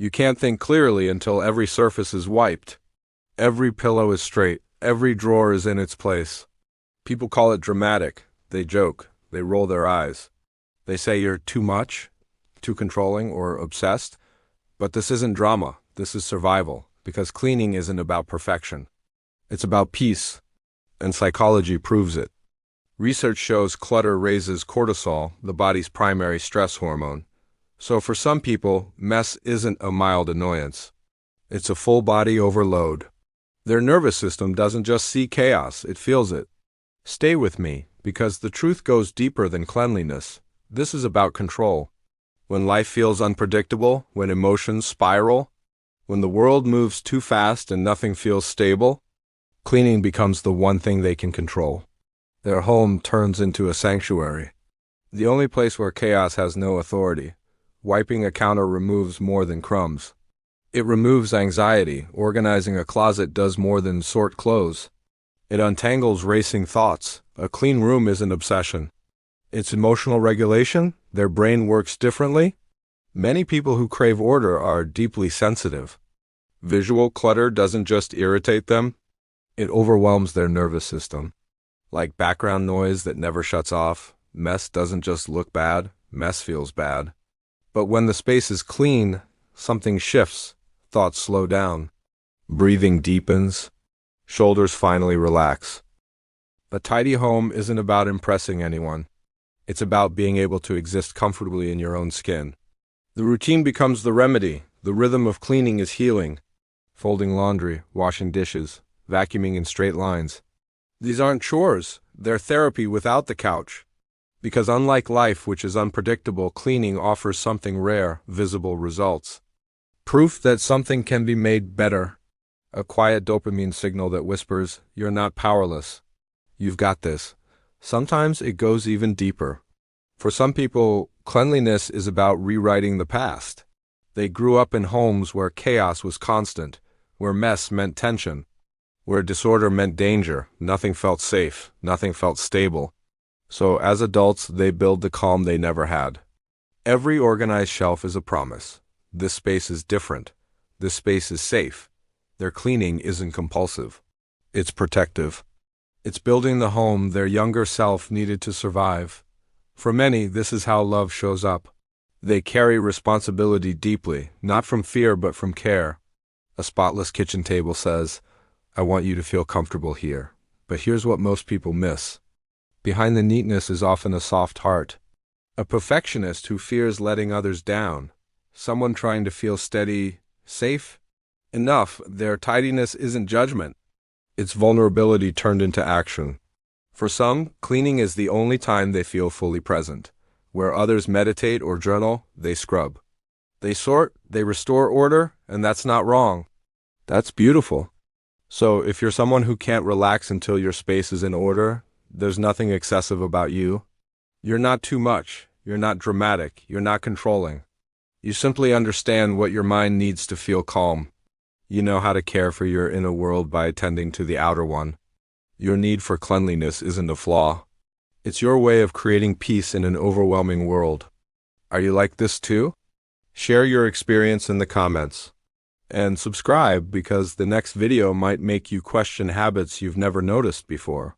You can't think clearly until every surface is wiped. Every pillow is straight. Every drawer is in its place. People call it dramatic. They joke. They roll their eyes. They say you're too much, too controlling, or obsessed. But this isn't drama. This is survival, because cleaning isn't about perfection. It's about peace, and psychology proves it. Research shows clutter raises cortisol, the body's primary stress hormone. So for some people, mess isn't a mild annoyance. It's a full-body overload. Their nervous system doesn't just see chaos, it feels it. Stay with me, because the truth goes deeper than cleanliness. This is about control. When life feels unpredictable, when emotions spiral, when the world moves too fast and nothing feels stable, cleaning becomes the one thing they can control. Their home turns into a sanctuary. The only place where chaos has no authority. Wiping a counter removes more than crumbs. It removes anxiety. Organizing a closet does more than sort clothes. It untangles racing thoughts. A clean room isn't obsession. It's emotional regulation. Their brain works differently. Many people who crave order are deeply sensitive. Visual clutter doesn't just irritate them. It overwhelms their nervous system. Like background noise that never shuts off, mess doesn't just look bad, mess feels bad. But when the space is clean, something shifts, thoughts slow down, breathing deepens, shoulders finally relax. A tidy home isn't about impressing anyone. It's about being able to exist comfortably in your own skin. The routine becomes the remedy. The rhythm of cleaning is healing. Folding laundry, washing dishes, vacuuming in straight lines. These aren't chores, they're therapy without the couch. Because unlike life, which is unpredictable, cleaning offers something rare, visible results. Proof that something can be made better. A quiet dopamine signal that whispers, you're not powerless. You've got this. Sometimes it goes even deeper. For some people, cleanliness is about rewriting the past. They grew up in homes where chaos was constant, where mess meant tension, where disorder meant danger. Nothing felt safe, nothing felt stable. So as adults, they build the calm they never had. Every organized shelf is a promise. This space is different. This space is safe. Their cleaning isn't compulsive. It's protective. It's building the home their younger self needed to survive. For many, this is how love shows up. They carry responsibility deeply, not from fear but from care. A spotless kitchen table says, I want you to feel comfortable here. But here's what most people miss. Behind the neatness is often a soft heart. A perfectionist who fears letting others down. Someone trying to feel steady, safe, enough. Their tidiness isn't judgment. It's vulnerability turned into action. For some, cleaning is the only time they feel fully present. Where others meditate or journal, they scrub. They sort, they restore order, and that's not wrong. That's beautiful. So if you're someone who can't relax until your space is in order, there's nothing excessive about you. You're not too much. You're not dramatic. You're not controlling. You simply understand what your mind needs to feel calm. You know how to care for your inner world by attending to the outer one. Your need for cleanliness isn't a flaw. It's your way of creating peace in an overwhelming world. Are you like this too? Share your experience in the comments. And subscribe because the next video might make you question habits you've never noticed before.